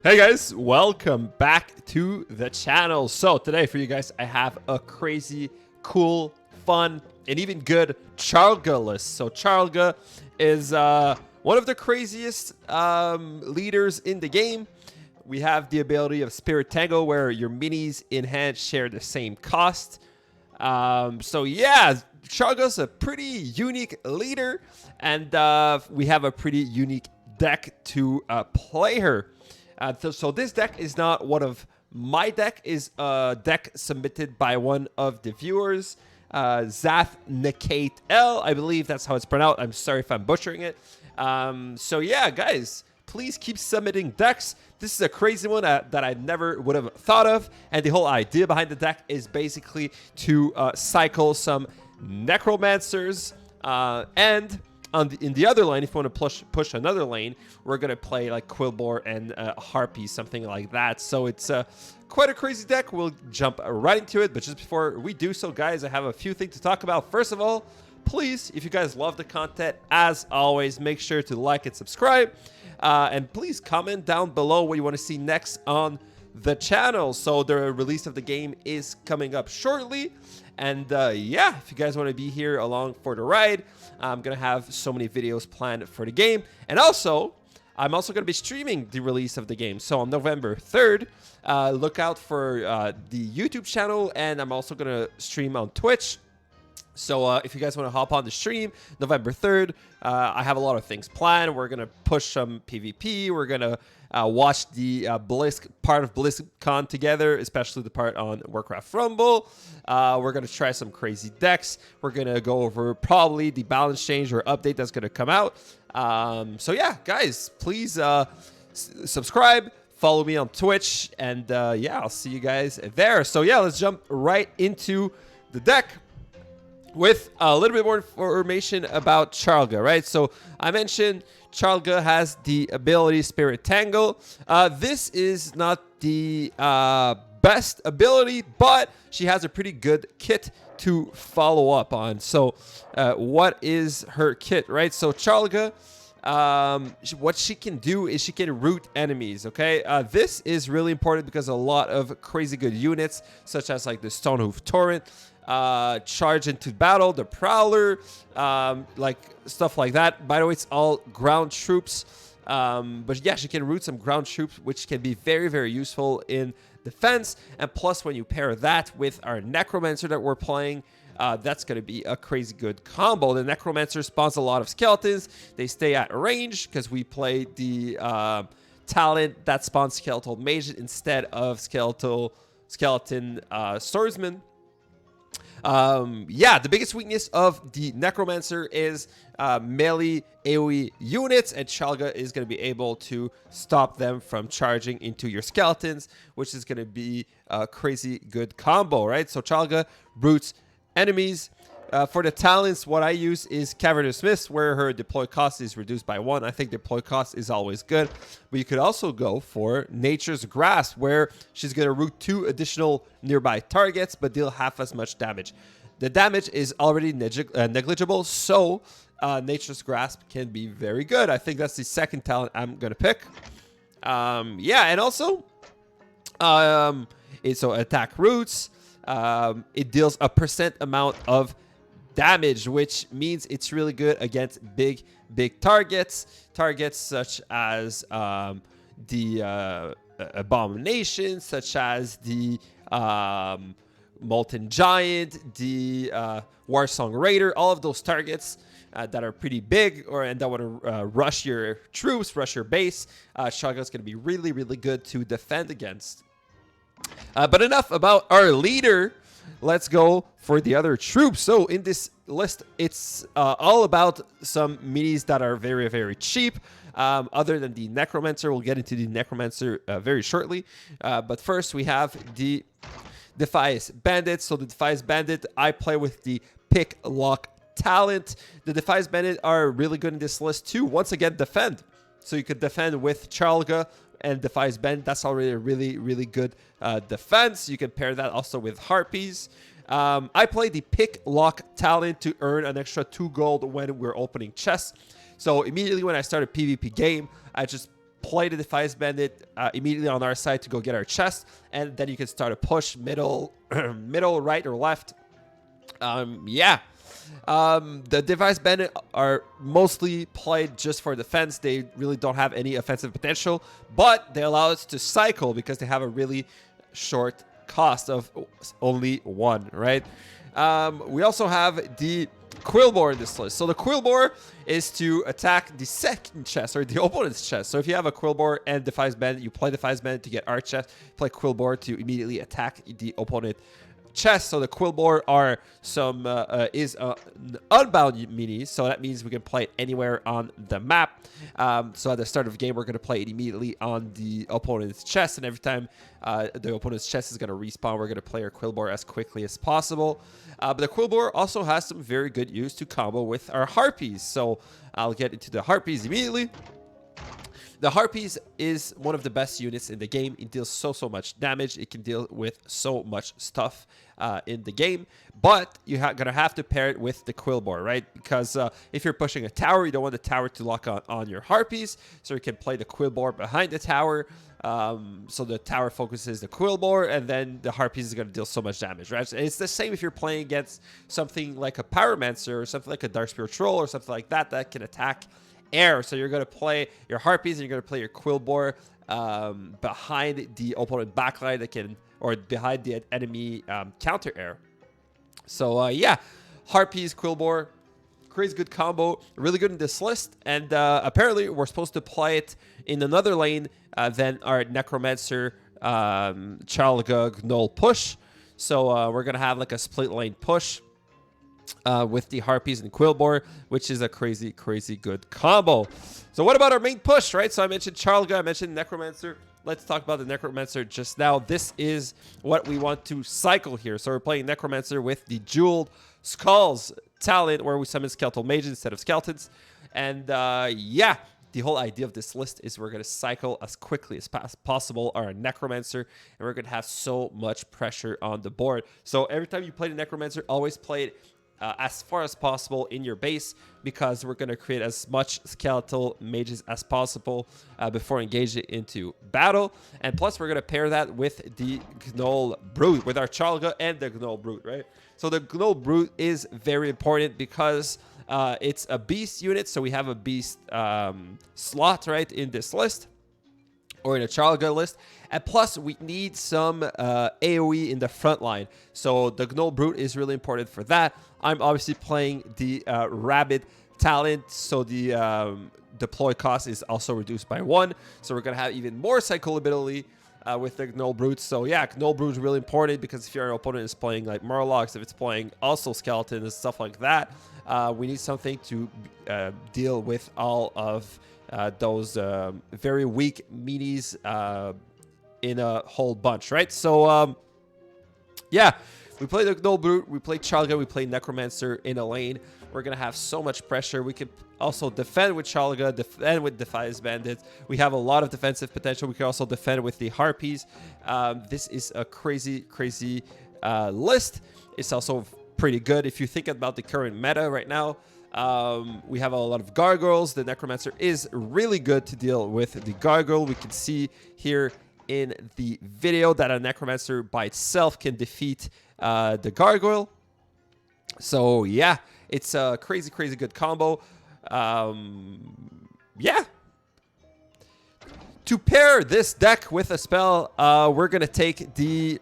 Hey guys, welcome back to the channel. So today for you guys, I have a crazy, cool, fun, and even good Charlga list. So Charlga is one of the craziest leaders in the game. We have the ability of Spirit Tango, where your minis in hand share the same cost. So yeah, Charlga's a pretty unique leader, and we have a pretty unique deck to play her. So this deck is not one of my deck, is a deck submitted by one of the viewers, Charlga Necromancer, I believe that's how it's pronounced. I'm sorry if I'm butchering it. So yeah, guys, please keep submitting decks. This is a crazy one that I never would have thought of, and the whole idea behind the deck is basically to cycle some Necromancers and in the other lane, if you want to push another lane, we're going to play like Quillbore and Harpy, something like that. So it's quite a crazy deck. We'll jump right into it. But just before we do so, guys, I have a few things to talk about. First of all, please, if you guys love the content, as always, make sure to like and subscribe. And please comment down below what you want to see next on the channel. So the release of the game is coming up shortly. And yeah, if you guys want to be here along for the ride, I'm going to have so many videos planned for the game. And also, I'm also going to be streaming the release of the game. So on November 3rd, look out for the YouTube channel. And I'm also going to stream on Twitch. So if you guys want to hop on the stream, November 3rd, I have a lot of things planned. We're going to push some PvP. We're going to watch the part of BlizzCon together, especially the part on Warcraft Rumble. We're going to try some crazy decks. We're going to go over probably the balance change or update that's going to come out. So yeah, guys, please subscribe. Follow me on Twitch. And yeah, I'll see you guys there. So yeah, let's jump right into the deck with a little bit more information about Charlga, right? So I mentioned Charlga has the ability Spirit Tango. This is not the best ability, but she has a pretty good kit to follow up on. So what is her kit, right? So Charlga, what she can do is she can root enemies, okay? This is really important because a lot of crazy good units, such as like the Stonehoof Torrent, charge into battle, the Prowler, like stuff like that. By the way, it's all ground troops, but yeah, she can root some ground troops, which can be very, very useful in defense. And plus, when you pair that with our Necromancer that we're playing, that's going to be a crazy good combo. The Necromancer spawns a lot of skeletons. They stay at range because we play the talent that spawns skeletal mage instead of skeleton swordsman. Yeah, the biggest weakness of the Necromancer is melee AoE units, and Charlga is going to be able to stop them from charging into your skeletons, which is going to be a crazy good combo, right? So Charlga roots enemies. For the talents, what I use is Cavernous Mist, where her deploy cost is reduced by 1. I think deploy cost is always good. But you could also go for Nature's Grasp, where she's going to root 2 additional nearby targets, but deal half as much damage. The damage is already negligible, so Nature's Grasp can be very good. I think that's the second talent I'm going to pick. Yeah, and also, so attack roots. It deals a % amount of damage, which means it's really good against big targets such as the Abomination, such as the Molten Giant, the Warsong Raider, all of those targets that are pretty big and that want to rush your troops, rush your base. Charlga is going to be really, really good to defend against. But enough about our leader. Let's go for the other troops. So in this list, it's all about some minis that are very, very cheap. Other than the Necromancer, we'll get into the Necromancer very shortly. But first, we have the Defias Bandit. So the Defias Bandit, I play with the Pick Lock talent. The Defias Bandit are really good in this list too. Once again, defend. So you could defend with Charlga and Defias Bandit. That's already a really, really good defense. You can pair that also with Harpies. I play the Pick Lock talent to earn an extra 2 gold when we're opening chests. So immediately when I start a PvP game, I just play the Defiance Bandit immediately on our side to go get our chest, and then you can start a push middle, middle, right, or left. Yeah. The Defiance Bandit are mostly played just for defense. They really don't have any offensive potential, but they allow us to cycle because they have a really short cost of only 1, right? We also have the Quillbore in this list. So the Quillbore is to attack the second chest, or the opponent's chest. So if you have a Quillbore and Defiance Bandit, you play Defiance Bandit to get our chest, play Quillbore to immediately attack the opponent chest. So the Quillbore are some is unbound minis, so that means we can play it anywhere on the map. So at the start of the game, we're going to play it immediately on the opponent's chest, and every time the opponent's chest is going to respawn, we're going to play our Quillbore as quickly as possible. But the Quillbore also has some very good use to combo with our Harpies, so I'll get into the Harpies immediately. The Harpies is one of the best units in the game. It deals so much damage. It can deal with so much stuff in the game. But you're going to have to pair it with the Quillbore, right? Because if you're pushing a tower, you don't want the tower to lock on your Harpies. So you can play the Quillbore behind the tower. So the tower focuses the Quillbore, and then the Harpies is going to deal so much damage, right? And it's the same if you're playing against something like a Pyromancer or something like a Darkspear Troll or something like that that can attack air. So you're going to play your Harpies and you're going to play your Quillbore behind the opponent backline that can, or behind the enemy counter air. So yeah, Harpies, Quillbore, crazy good combo, really good in this list. And apparently we're supposed to play it in another lane than our Necromancer Charlga Gnoll push. So we're going to have like a split lane push with the Harpies and Quillbore, which is a crazy good combo. So what about our main push, right? So I mentioned Charlga, I mentioned Necromancer. Let's talk about the Necromancer just now. This is what we want to cycle here. So we're playing Necromancer with the Jeweled Skulls talent, where we summon skeletal mages instead of skeletons. And yeah, the whole idea of this list is we're going to cycle as quickly as possible our Necromancer, and we're going to have so much pressure on the board. So every time you play the Necromancer, always play it as far as possible in your base, because we're going to create as much skeletal mages as possible before engaging into battle. And plus, we're going to pair that with the Gnoll Brute, with our Charlga and the Gnoll Brute, right? So the Gnoll Brute is very important because it's a beast unit, so we have a beast slot, right, in this list, or in a Charlga list. And plus, we need some AoE in the front line. So the Gnoll Brute is really important for that. I'm obviously playing the Rabbit talent, so the deploy cost is also reduced by 1. So we're going to have even more cyclability with the Gnoll Brute. So yeah, Gnoll Brute is really important, because if your opponent is playing like Murlocs, if it's playing also Skeletons and stuff like that, we need something to deal with all of those very weak minis in a whole bunch, right? So yeah, we play the Gnoll Brute, we play Charlga, we play Necromancer in a lane. We're gonna have so much pressure. We can also defend with Charlga, defend with Defiance Bandit. We have a lot of defensive potential. We can also defend with the Harpies. This is a crazy list. It's also pretty good if you think about the current meta right now. We have a lot of gargoyles. The Necromancer is really good to deal with the gargoyle. We can see here in the video that a Necromancer by itself can defeat the gargoyle. So yeah, it's a crazy good combo. Yeah. To pair this deck with a spell, we're gonna take the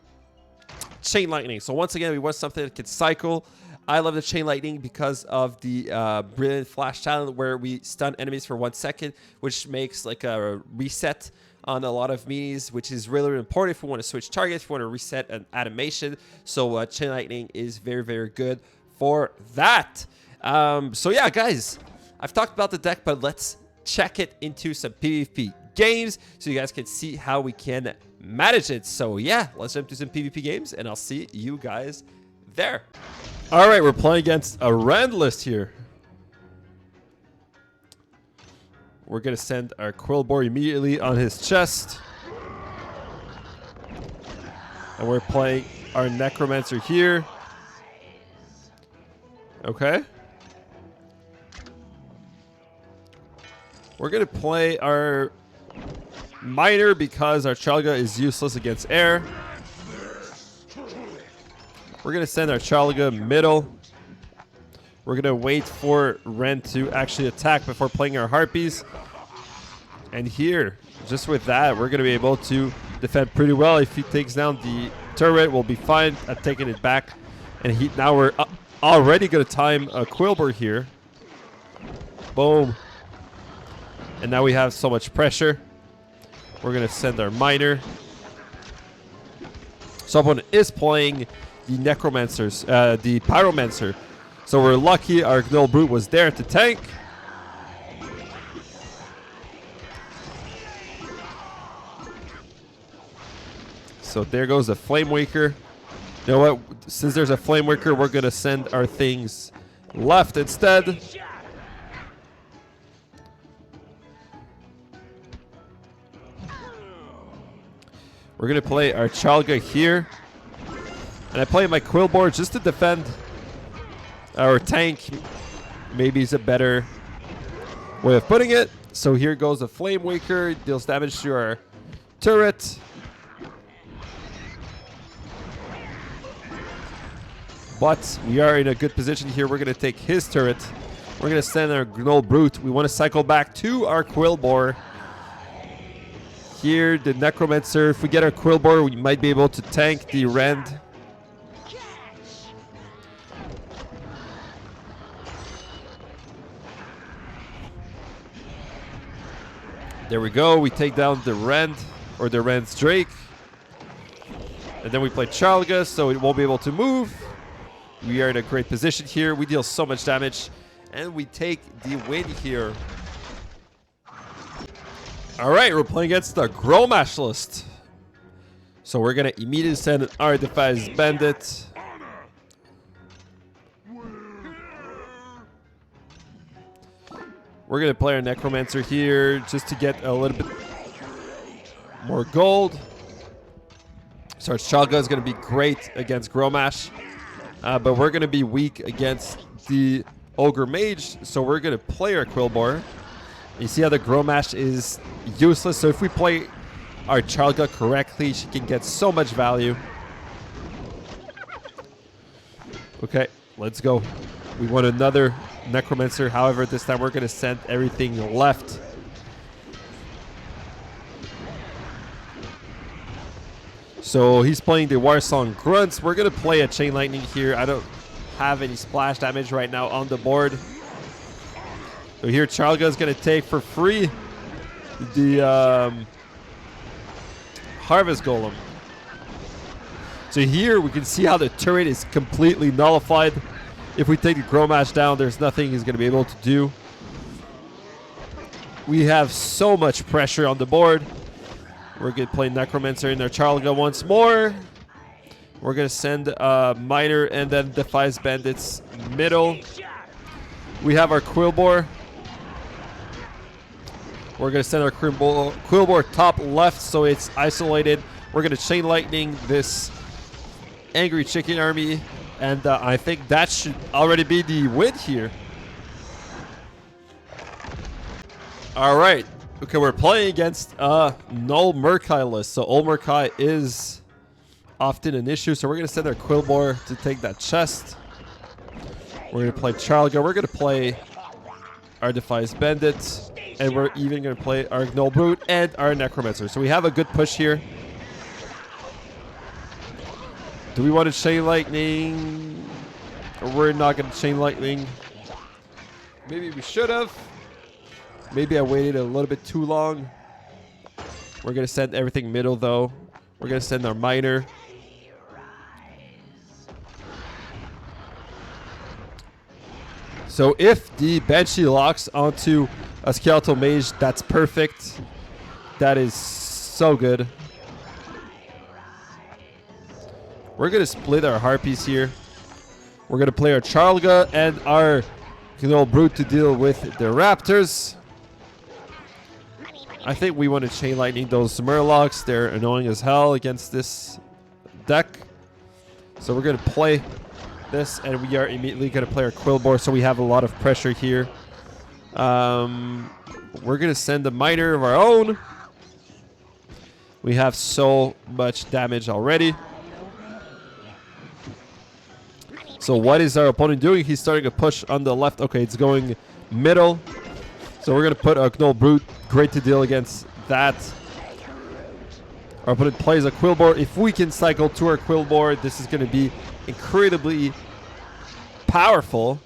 Chain Lightning. So once again, we want something that can cycle. I love the Chain Lightning because of the Brilliant Flash talent, where we stun enemies for 1 second, which makes like a reset on a lot of minis, which is really important if we want to switch targets, if we want to reset an animation. So Chain Lightning is very good for that. So yeah, guys, I've talked about the deck, but let's check it into some PvP games so you guys can see how we can manage it. So yeah, let's jump to some PvP games, and I'll see you guys there. All right, we're playing against a Rand list here. We're going to send our Quillbore immediately on his chest. And we're playing our Necromancer here. Okay. We're going to play our Miner because our Charlga is useless against air. We're going to send our Charlga middle. We're going to wait for Ren to actually attack before playing our Harpies. And here, just with that, we're going to be able to defend pretty well. If he takes down the turret, we'll be fine at taking it back. And now we're already going to time a Quilboar here. Boom. And now we have so much pressure. We're going to send our Miner. Someone is playing the Necromancers, the Pyromancer. So we're lucky our Gnoll Brute was there to tank. So there goes the Flame Waker. You know what? Since there's a Flame Waker, we're going to send our things left instead. We're going to play our Charlga here. And I play my Quilboar just to defend our tank. Maybe is a better way of putting it. So here goes the Flame Waker. Deals damage to our turret. But we are in a good position here. We're going to take his turret. We're going to send our Gnoll Brute. We want to cycle back to our Quilboar. Here, the Necromancer. If we get our Quilboar, we might be able to tank the Rend. There we go. We take down the Rend, or the Rend's Drake. And then we play Charlga, so it won't be able to move. We are in a great position here. We deal so much damage. And we take the win here. Alright, we're playing against the Gromash list. So we're going to immediately send our Defies Bandit. We're going to play our Necromancer here just to get a little bit more gold. So our Charlga is going to be great against Gromash. But we're going to be weak against the Ogre Mage. So we're going to play our Quilboar. You see how the Gromash is useless. So if we play our Charlga correctly, she can get so much value. Okay, let's go. We want another Necromancer. However, this time we're going to send everything left. So he's playing the Warsong Grunts. We're going to play a Chain Lightning here. I don't have any splash damage right now on the board. So here Charlga is going to take for free the Harvest Golem. So here we can see how the turret is completely nullified. If we take the Gromash down, there's nothing he's going to be able to do. We have so much pressure on the board. We're going to play Necromancer in our Charlga once more. We're going to send Miner and then Defies Bandits middle. We have our Quilboar. We're going to send our Quilboar top left so it's isolated. We're going to Chain Lightning this Angry Chicken Army. And I think that should already be the win here. All right. Okay, we're playing against Null Murkai list. So Ol Murkai is often an issue. So we're going to send our Quilboar to take that chest. We're going to play Charlga. We're going to play our Defies Bandits. And we're even going to play our Gnoll Brute and our Necromancer. So we have a good push here. Do we want to Chain Lightning? Or we're not going to Chain Lightning. Maybe we should have. Maybe I waited a little bit too long. We're going to send everything middle, though. We're going to send our Miner. So if the Banshee locks onto a Skeletal Mage, that's perfect. That is so good. We're going to split our Harpies here. We're going to play our Charlga and our Gnoll Brute to deal with the Raptors. I think we want to Chain Lightning those Murlocs. They're annoying as hell against this deck. So we're going to play this, and we are immediately going to play our Quilboar, so we have a lot of pressure here. We're going to send a Miner of our own. We have so much damage already. So what is our opponent doing? He's starting to push on the left. Okay, it's going middle. So we're going to put a Gnoll Brute. Great to deal against that. Our opponent plays a Quillboar. If we can cycle to our Quillboar, this is going to be incredibly powerful.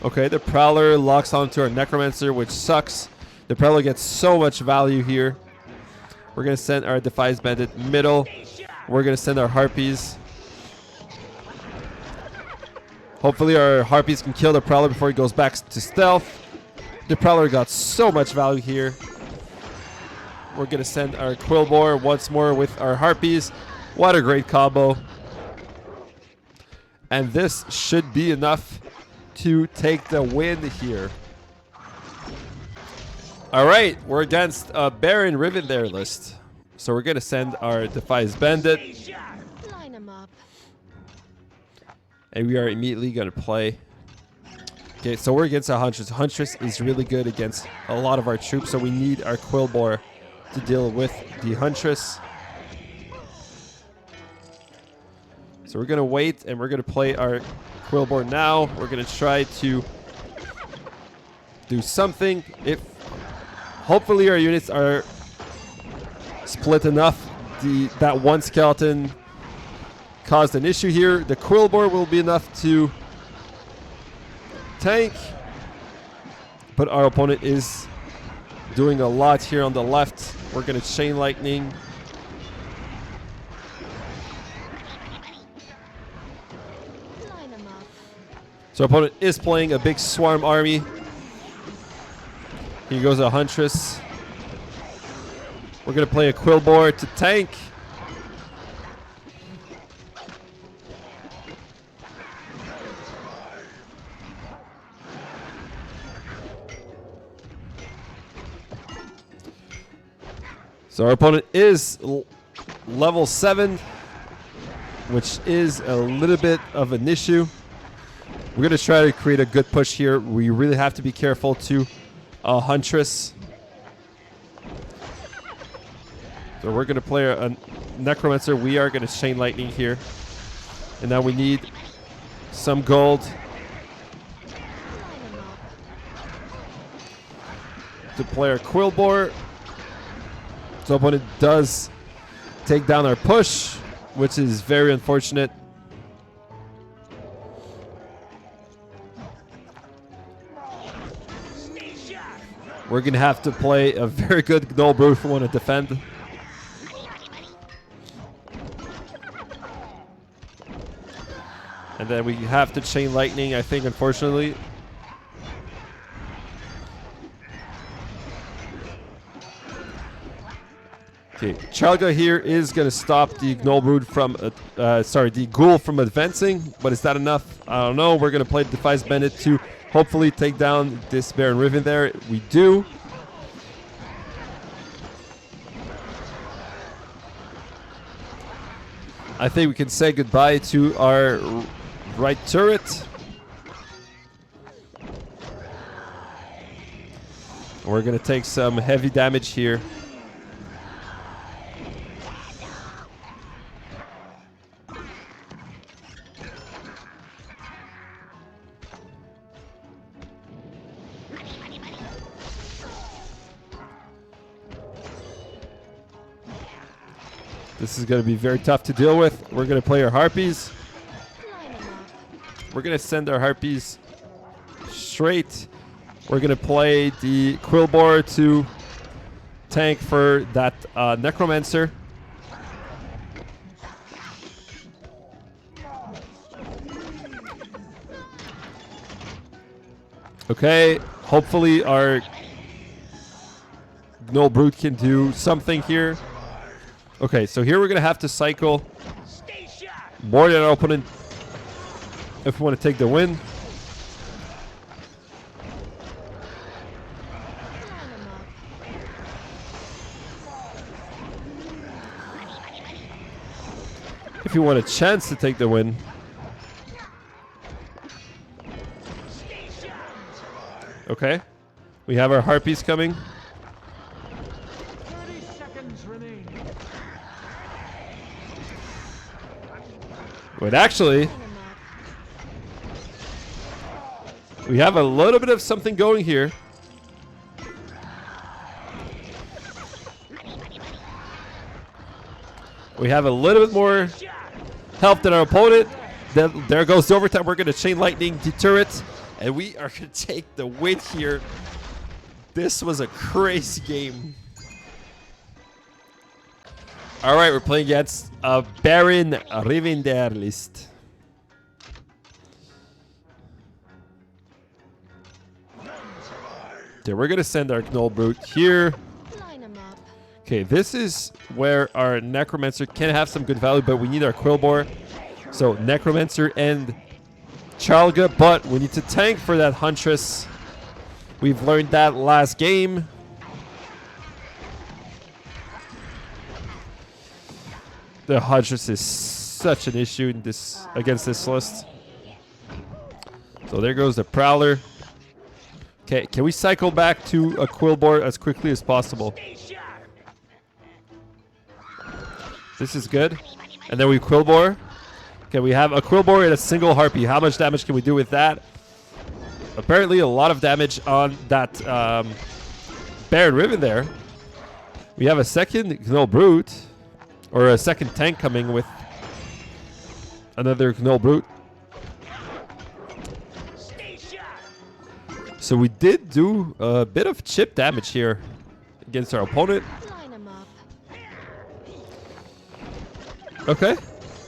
Okay, the Prowler locks onto our Necromancer, which sucks. The Prowler gets so much value here. We're going to send our Defies Bandit middle. We're going to send our Harpies. Hopefully our Harpies can kill the Prowler before he goes back to stealth. The Prowler got so much value here. We're going to send our Quillboar once more with our Harpies. What a great combo. And this should be enough to take the win here. All right, we're against a Baron Riven there list. So we're going to send our Defies Bandit. Line 'em up. And we are immediately going to play. Okay, so we're against a Huntress. Huntress is really good against a lot of our troops, so we need our Quillboar to deal with the Huntress. So we're going to wait, and we're going to play our Quillboar now. We're going to try to do something. If hopefully our units are split enough, that one skeleton caused an issue here. The Quillboar will be enough to tank, but our opponent is doing a lot here on the left. We're going to Chain Lightning. Line 'em up. So our opponent is playing a big swarm army. Here goes a Huntress. We're going to play a Quillboar to tank. So our opponent is level 7, which is a little bit of an issue. We're going to try to create a good push here. We really have to be careful to Huntress. So we're going to play a Necromancer. We are going to Chain Lightning here. And now we need some gold to play our Quillboar. So opponent does take down our push, which is very unfortunate. We're going to have to play a very good Gnoll Brute if we want to defend. And then we have to Chain Lightning, I think, unfortunately. Okay, Charlga here is going to stop the Gnoll Brute from, the Ghoul from advancing, but is that enough? I don't know. We're going to play Defies Bandit to hopefully take down this Baron Riven there. We do. I think we can say goodbye to our right turret. We're going to take some heavy damage here. This is going to be very tough to deal with. We're going to play our Harpies. We're going to send our Harpies straight. We're going to play the Quillboar to tank for that Necromancer. Okay, hopefully our Gnoll Brute can do something here. Okay, so here we're going to have to cycle more than our opponent if we want to take the win. If you want a chance to take the win. Okay, we have our Harpies coming. Wait, actually, Line 'em up. we have a little bit of something going here. We have a little bit more health than our opponent. Then there goes the overtime. We're going to chain lightning, deter it, and we are going to take the win here. This was a crazy game. All right, we're playing against a Baron Rivenderlist. Okay, we're going to send our Gnoll Brute here. Line 'em up. Okay, this is where our Necromancer can have some good value, but we need our Quillbore. So Necromancer and Charlga, but we need to tank for that Huntress. We've learned that last game. The Huntress is such an issue in this against this list. So there goes the Prowler. Okay, can we cycle back to a Quillbore as quickly as possible? This is good. And then we Quillbore. Okay, we have a Quillbore and a single Harpy. How much damage can we do with that? Apparently a lot of damage on that Baron Riven there. We have a second Gnoll Brute. Or a second tank coming with another Gnoll Brute. So we did do a bit of chip damage here against our opponent. Line 'em up. Okay.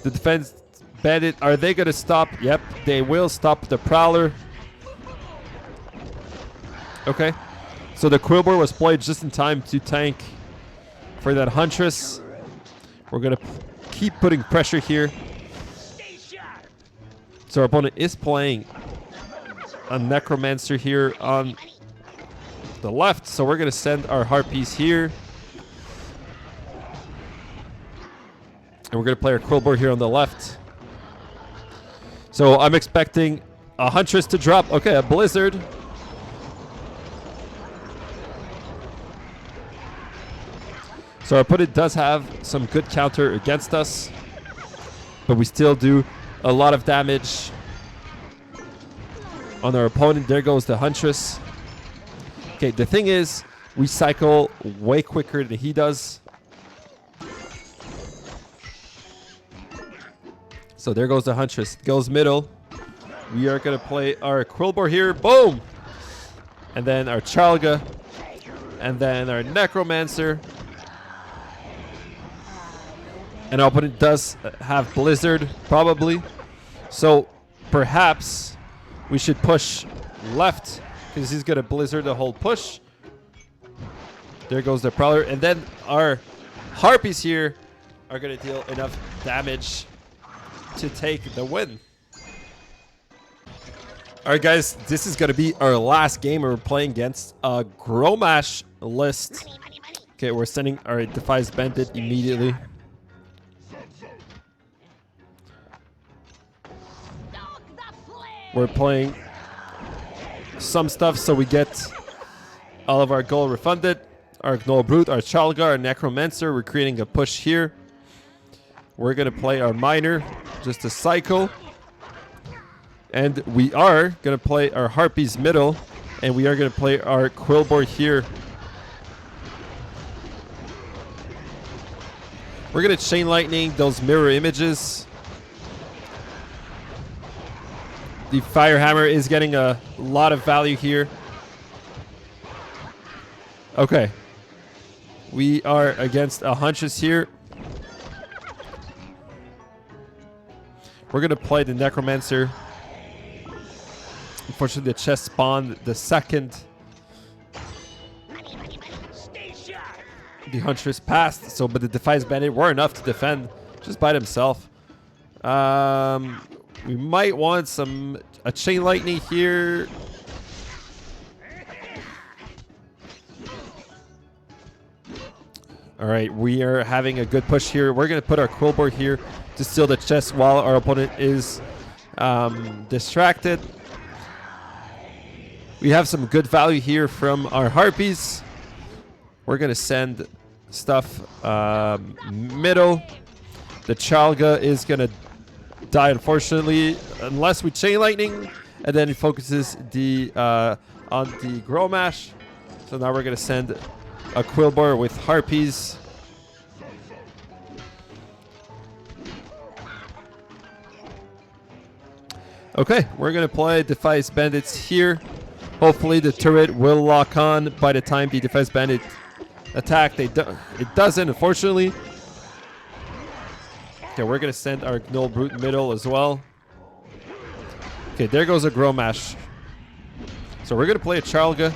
The defense bandit, are they going to stop? Yep, they will stop the Prowler. Okay. So the Quillbore was played just in time to tank for that Huntress. We're going to keep putting pressure here. So our opponent is playing a Necromancer here on the left. So we're going to send our Harpies here. And we're going to play our Quillbore here on the left. So I'm expecting a Huntress to drop. Okay, a Blizzard. So our opponent does have some good counter against us. But we still do a lot of damage on our opponent. There goes the Huntress. Okay, the thing is, we cycle way quicker than he does. So there goes the Huntress. Goes middle. We are going to play our Quillbore here. Boom! And then our Charlga. And then our Necromancer. And our opponent does have Blizzard, probably. So perhaps we should push left because he's going to Blizzard the whole push. There goes the Prowler. And then our Harpies here are going to deal enough damage to take the win. All right, guys, this is going to be our last game. We're playing against a Gromash list. Okay, we're sending our Defies Bandit immediately. We're playing some stuff so we get all of our gold refunded. Our Gnoll Brute, our Charlga, our Necromancer. We're creating a push here. We're going to play our Miner, just a cycle. And we are going to play our Harpies middle. And we are going to play our Quillbore here. We're going to Chain Lightning those mirror images. The Firehammer is getting a lot of value here. Okay. We are against a Huntress here. We're going to play the Necromancer. Unfortunately, the chest spawned the second. The Huntress passed, so but the Defies Bandit were enough to defend just by themselves. We might want a Chain Lightning here. All right, we are having a good push here. We're going to put our Quillbore here to steal the chest while our opponent is distracted. We have some good value here from our Harpies. We're going to send stuff. Middle. The Charlga is going to die, unfortunately, unless we Chain Lightning. And then it focuses the on the Grow Mash. So now we're going to send a Quillbore with Harpies. Okay, we're going to play Defiance Bandits here. Hopefully the turret will lock on by the time the Defiance Bandit attack. It doesn't, unfortunately. Okay, we're going to send our Gnoll Brute middle as well. Okay, there goes a Grow Mash. So we're going to play a Charlga.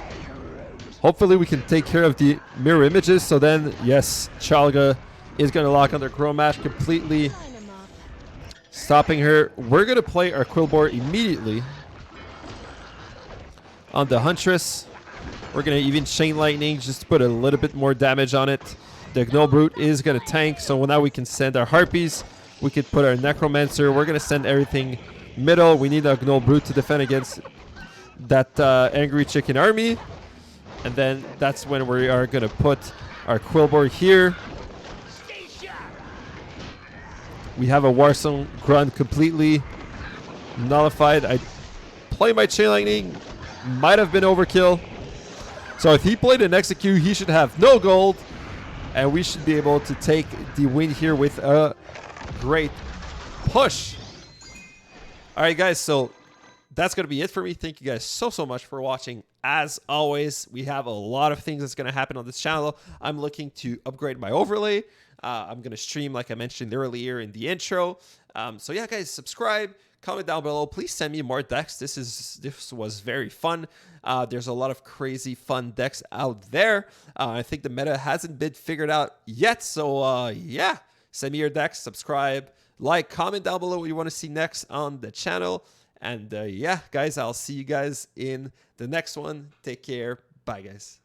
Hopefully we can take care of the mirror images. So then, yes, Charlga is going to lock on their Grow Mash completely, Line 'em up. stopping her. We're going to play our Quillbore immediately on the Huntress. We're going to even Chain Lightning just to put a little bit more damage on it. The Gnoll Brute is going to tank, so now we can send our Harpies. We could put our Necromancer. We're going to send everything middle. We need a Gnoll Brute to defend against that Angry Chicken army. And then that's when we are going to put our Quillbore here. We have a Warzone Grunt completely nullified. I play my Chain Lightning. Might have been overkill. So if he played an Execute, he should have no gold. And we should be able to take the win here with a great push. All right, guys. So that's going to be it for me. Thank you guys so much for watching. As always, we have a lot of things that's going to happen on this channel. I'm looking to upgrade my overlay. I'm going to stream, like I mentioned earlier in the intro. So yeah, guys, subscribe, comment down below. Please send me more decks. This was very fun. There's a lot of crazy fun decks out there. I think the meta hasn't been figured out yet. So yeah, send me your decks, subscribe, like, comment down below what you want to see next on the channel. And yeah, guys, I'll see you guys in the next one. Take care. Bye, guys.